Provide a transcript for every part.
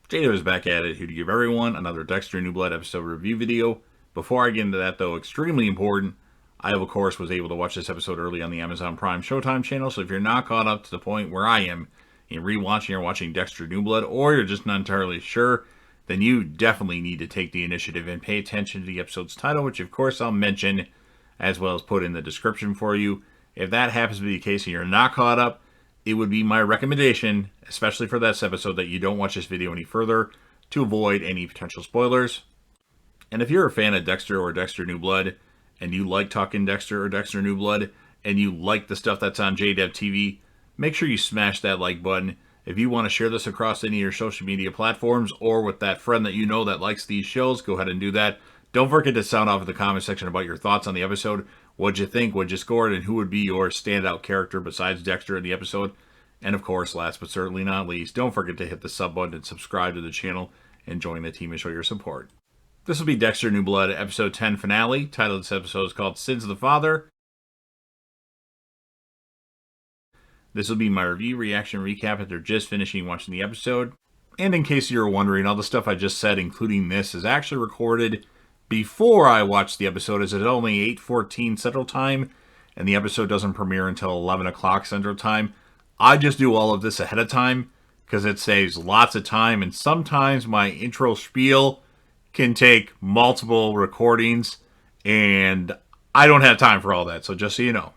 Jada is back at it, here to give everyone another Dexter New Blood episode review video. Before I get into that, though, extremely important, I, of course, was able to watch this episode early on the Amazon Prime Showtime channel, so if you're not caught up to the point where I am in rewatching or watching Dexter New Blood, or you're just not entirely sure, then you definitely need to take the initiative and pay attention to the episode's title, which, of course, I'll mention, as well as put in the description for you. If that happens to be the case and you're not caught up, it would be my recommendation, especially for this episode, that you don't watch this video any further to avoid any potential spoilers. And if you're a fan of Dexter or Dexter New Blood, and you like talking Dexter or Dexter New Blood, and you like the stuff that's on JDev TV, make sure you smash that like button. If you want to share this across any of your social media platforms, or with that friend that you know that likes these shows, go ahead and do that. Don't forget to sound off in the comment section about your thoughts on the episode. What'd you think? What'd you score? And who would be your standout character besides Dexter in the episode? And of course, last but certainly not least, don't forget to hit the sub button and subscribe to the channel and join the team and show your support. This will be Dexter New Blood episode 10 finale. Title of this episode is called Sins of the Father. This will be my review, reaction, recap after just finishing watching the episode. And in case you were wondering, all the stuff I just said, including this, is actually recorded before I watched the episode, as it's only 8:14 Central Time, and the episode doesn't premiere until 11 o'clock Central Time. I just do all of this ahead of time because it saves lots of time, and sometimes my intro spiel can take multiple recordings, and I don't have time for all that, so just so you know.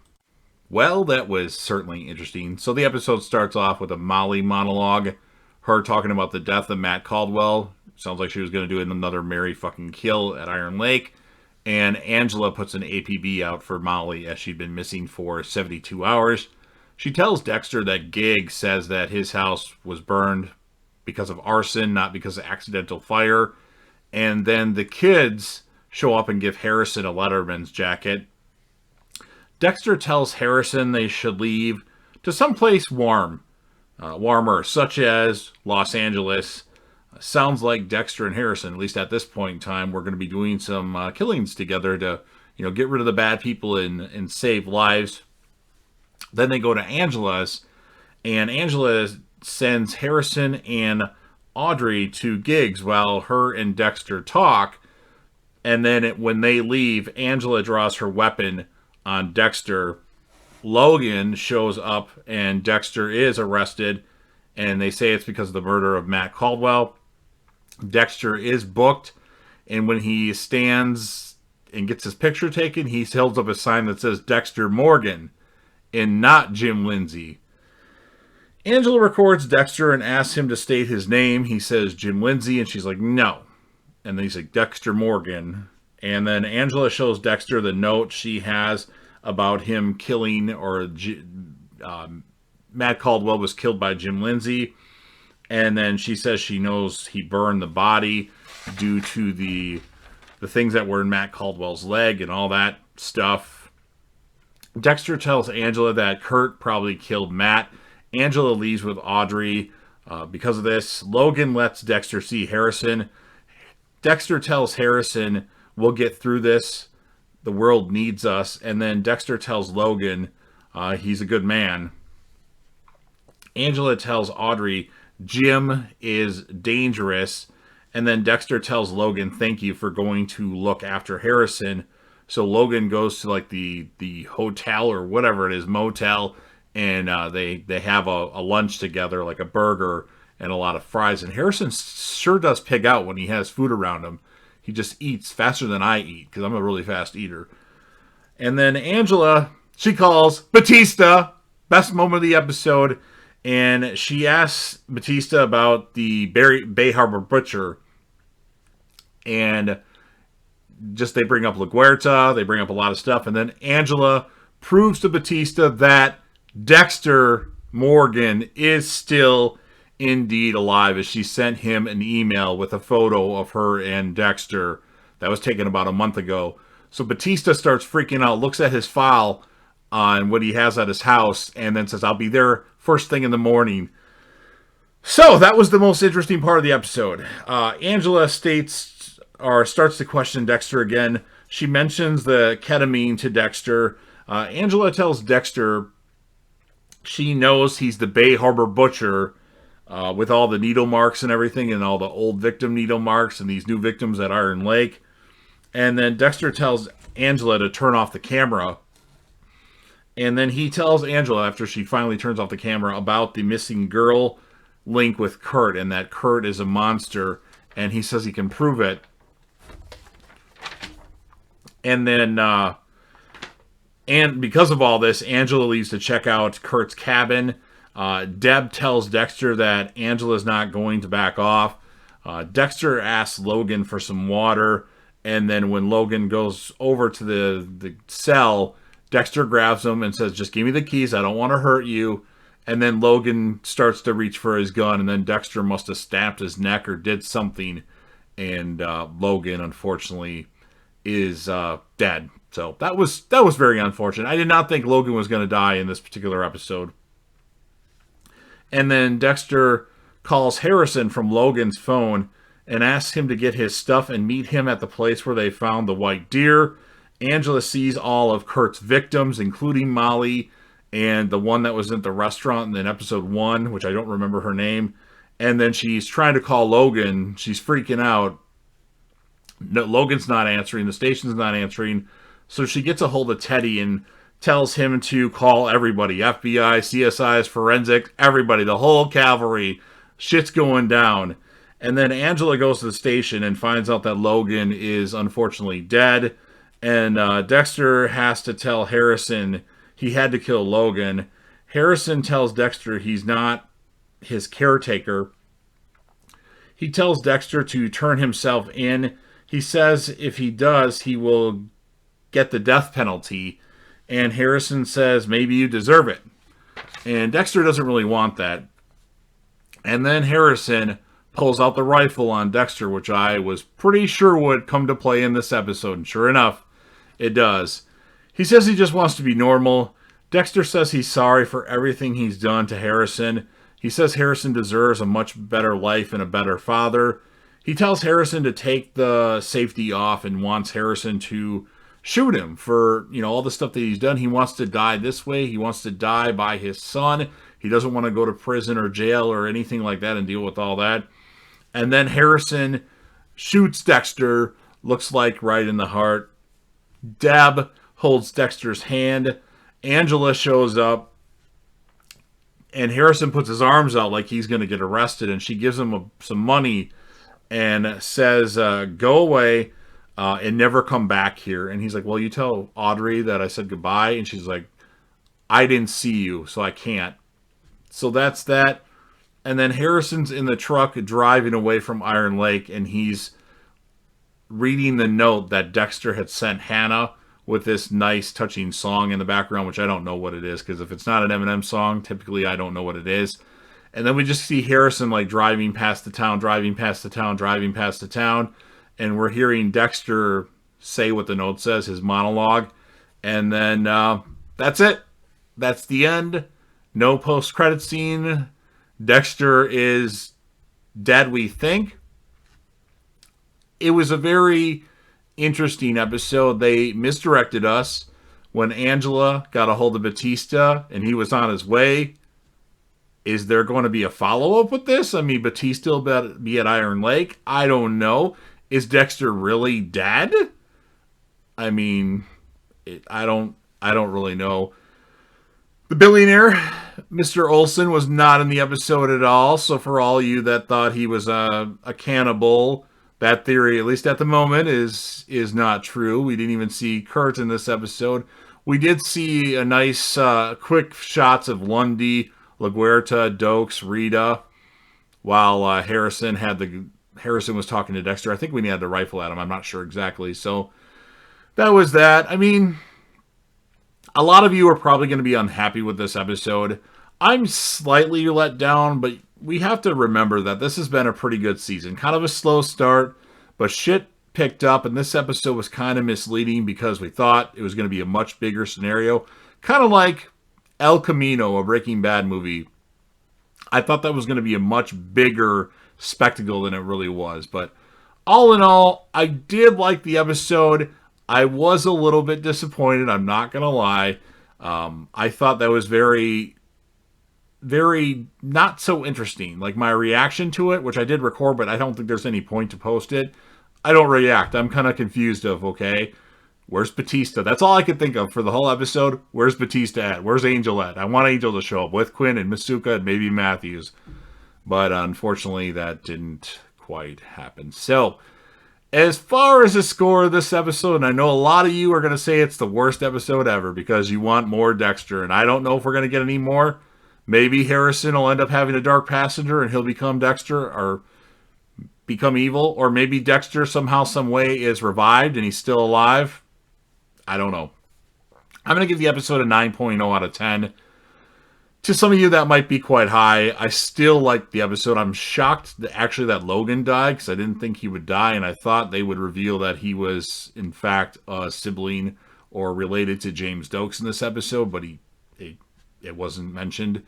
Well, that was certainly interesting. So the episode starts off with a Molly monologue, her talking about the death of Matt Caldwell. Sounds like she was going to do another Mary fucking kill at Iron Lake. And Angela puts an APB out for Molly as she'd been missing for 72 hours. She tells Dexter that Gig says that his house was burned because of arson, not because of accidental fire. And then the kids show up and give Harrison a Letterman's jacket. Dexter tells Harrison they should leave to someplace warmer, such as Los Angeles. Sounds like Dexter and Harrison, at least at this point in time, we're going to be doing some killings together to, get rid of the bad people and save lives. Then they go to Angela's, and Angela sends Harrison and Audrey to Gigs while her and Dexter talk. And then when they leave, Angela draws her weapon on Dexter. Logan shows up, and Dexter is arrested, and they say it's because of the murder of Matt Caldwell. Dexter is booked, and when he stands and gets his picture taken, he holds up a sign that says Dexter Morgan and not Jim Lindsay. Angela records Dexter and asks him to state his name. He says Jim Lindsay, and she's like, no. And then he's like, Dexter Morgan. And then Angela shows Dexter the note she has about him killing, or Matt Caldwell was killed by Jim Lindsay. And then she says she knows he burned the body due to the things that were in Matt Caldwell's leg and all that stuff. Dexter tells Angela that Kurt probably killed Matt. Angela leaves with Audrey because of this. Logan lets Dexter see Harrison. Dexter tells Harrison, we'll get through this. The world needs us. And then Dexter tells Logan he's a good man. Angela tells Audrey Jim is dangerous. And then Dexter tells Logan, thank you for going to look after Harrison. So Logan goes to like the hotel or whatever it is, motel, and they have a lunch together, like a burger and a lot of fries. And Harrison sure does pig out when he has food around him. He just eats faster than I eat, because I'm a really fast eater. And then Angela, she calls Batista, best moment of the episode, and she asks Batista about the Bay Harbor Butcher. And just they bring up LaGuerta, they bring up a lot of stuff, and then Angela proves to Batista that Dexter Morgan is still indeed alive, as she sent him an email with a photo of her and Dexter that was taken about a month ago. So Batista starts freaking out, looks at his file on what he has at his house, and then says, I'll be there first thing in the morning. So that was the most interesting part of the episode. Angela starts to question Dexter again. She mentions the ketamine to Dexter. Angela tells Dexter she knows he's the Bay Harbor Butcher with all the needle marks and everything, and all the old victim needle marks and these new victims at Iron Lake. And then Dexter tells Angela to turn off the camera. And then he tells Angela, after she finally turns off the camera, about the missing girl link with Kurt, and that Kurt is a monster, and he says he can prove it. And then, and because of all this, Angela leaves to check out Kurt's cabin. Deb tells Dexter that Angela's not going to back off. Dexter asks Logan for some water, and then when Logan goes over to the cell, Dexter grabs him and says, just give me the keys, I don't want to hurt you. And then Logan starts to reach for his gun, and then Dexter must have snapped his neck or did something, and Logan, unfortunately, is dead. So that was very unfortunate. I did not think Logan was going to die in this particular episode. And then Dexter calls Harrison from Logan's phone and asks him to get his stuff and meet him at the place where they found the white deer. Angela sees all of Kurt's victims, including Molly and the one that was at the restaurant in episode 1, which I don't remember her name. And then she's trying to call Logan. She's freaking out. No, Logan's not answering. The station's not answering. So she gets a hold of Teddy and tells him to call everybody. FBI, CSIs, forensic, everybody. The whole cavalry. Shit's going down. And then Angela goes to the station and finds out that Logan is unfortunately dead. And Dexter has to tell Harrison he had to kill Logan. Harrison tells Dexter he's not his caretaker. He tells Dexter to turn himself in. He says if he does, he will get the death penalty. And Harrison says, maybe you deserve it. And Dexter doesn't really want that. And then Harrison pulls out the rifle on Dexter, which I was pretty sure would come to play in this episode. And sure enough, it does. He says he just wants to be normal. Dexter says he's sorry for everything he's done to Harrison. He says Harrison deserves a much better life and a better father. He tells Harrison to take the safety off and wants Harrison to shoot him for, all the stuff that he's done. He wants to die this way. He wants to die by his son. He doesn't want to go to prison or jail or anything like that and deal with all that. And then Harrison shoots Dexter, looks like right in the heart. Deb holds Dexter's hand. Angela shows up. And Harrison puts his arms out like he's going to get arrested. And she gives him some money and says, go away and never come back here. And he's like, well, you tell Audrey that I said goodbye. And she's like, I didn't see you, so I can't. So that's that. And then Harrison's in the truck driving away from Iron Lake. And he's reading the note that Dexter had sent Hannah with this nice touching song in the background, which I don't know what it is, because if it's not an Eminem song, typically I don't know what it is. And then we just see Harrison driving past the town, and we're hearing Dexter say what the note says, his monologue. And then that's it. That's the end. No post-credit scene. Dexter is dead, we think. It was a very interesting episode. They misdirected us when Angela got a hold of Batista and he was on his way. Is there going to be a follow-up with this? I mean, Batista will be at Iron Lake. I don't know. Is Dexter really dead? I mean, I don't really know. The billionaire, Mr. Olsen, was not in the episode at all. So for all you that thought he was a cannibal, that theory, at least at the moment, is not true. We didn't even see Kurt in this episode. We did see a nice quick shots of Lundy, LaGuerta, Dokes, Rita, while Harrison was talking to Dexter. I think we had the rifle at him. I'm not sure exactly. So that was that. I mean, a lot of you are probably going to be unhappy with this episode. I'm slightly let down, but we have to remember that this has been a pretty good season. Kind of a slow start, but shit picked up, and this episode was kind of misleading because we thought it was going to be a much bigger scenario. Kind of like El Camino, a Breaking Bad movie. I thought that was going to be a much bigger spectacle than it really was. But all in all, I did like the episode. I was a little bit disappointed, I'm not going to lie. I thought that was very very not so interesting. Like my reaction to it, which I did record, but I don't think there's any point to post it. I don't react. I'm kind of confused of, okay, where's Batista? That's all I could think of for the whole episode. Where's Batista at? Where's Angel at? I want Angel to show up with Quinn and Masuka and maybe Matthews. But unfortunately, that didn't quite happen. So, as far as the score of this episode, and I know a lot of you are going to say it's the worst episode ever because you want more Dexter, and I don't know if we're going to get any more. Maybe Harrison will end up having a dark passenger and he'll become Dexter or become evil, or maybe Dexter somehow, some way is revived and he's still alive. I don't know. I'm going to give the episode a 9.0 out of 10. To some of you, that might be quite high. I still like the episode. I'm shocked that actually that Logan died because I didn't think he would die, and I thought they would reveal that he was, in fact, a sibling or related to James Dokes in this episode, but it wasn't mentioned,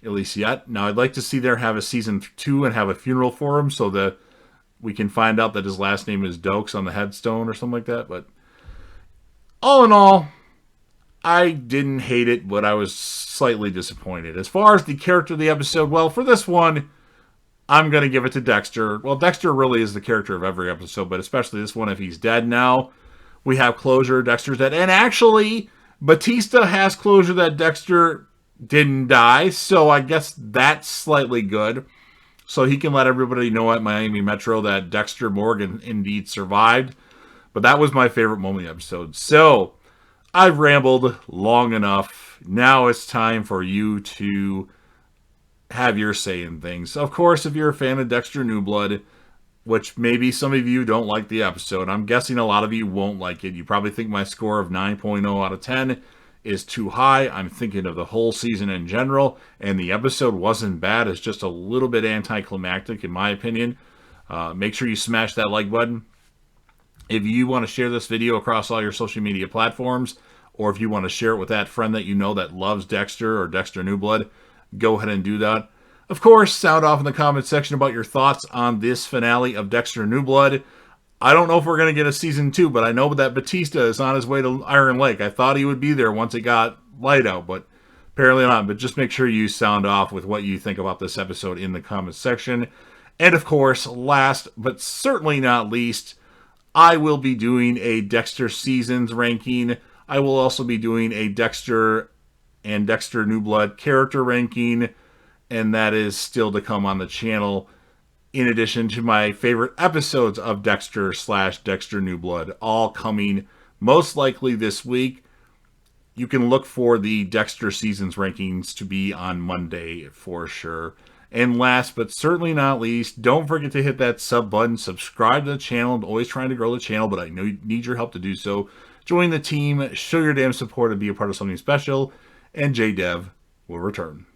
at least yet. Now, I'd like to see there have a season 2 and have a funeral for him so that we can find out that his last name is Dokes on the headstone or something like that. But all in all, I didn't hate it, but I was slightly disappointed. As far as the character of the episode, well, for this one, I'm going to give it to Dexter. Well, Dexter really is the character of every episode, but especially this one, if he's dead now, we have closure. Dexter's dead. And actually, Batista has closure that Dexter didn't die, so I guess that's slightly good. So he can let everybody know at Miami Metro that Dexter Morgan indeed survived. But that was my favorite moment of the episode. So, I've rambled long enough. Now it's time for you to have your say in things. Of course, if you're a fan of Dexter New Blood, which maybe some of you don't like the episode, I'm guessing a lot of you won't like it. You probably think my score of 9.0 out of 10 is too high. I'm thinking of the whole season in general, and the episode wasn't bad. It's just a little bit anticlimactic, in my opinion. Make sure you smash that like button. If you want to share this video across all your social media platforms, or if you want to share it with that friend that you know that loves Dexter or Dexter New Blood, go ahead and do that. Of course, sound off in the comment section about your thoughts on this finale of Dexter New Blood. I don't know if we're going to get a season 2, but I know that Batista is on his way to Iron Lake. I thought he would be there once it got light out, but apparently not. But just make sure you sound off with what you think about this episode in the comment section. And of course, last but certainly not least, I will be doing a Dexter seasons ranking. I will also be doing a Dexter and Dexter New Blood character ranking, and that is still to come on the channel, in addition to my favorite episodes of Dexter/Dexter New Blood, all coming most likely this week. You can look for the Dexter seasons rankings to be on Monday for sure. And last but certainly not least, don't forget to hit that sub button. Subscribe to the channel. I'm always trying to grow the channel, but I know you need your help to do so. Join the team, show your damn support, and be a part of something special. And JDev will return.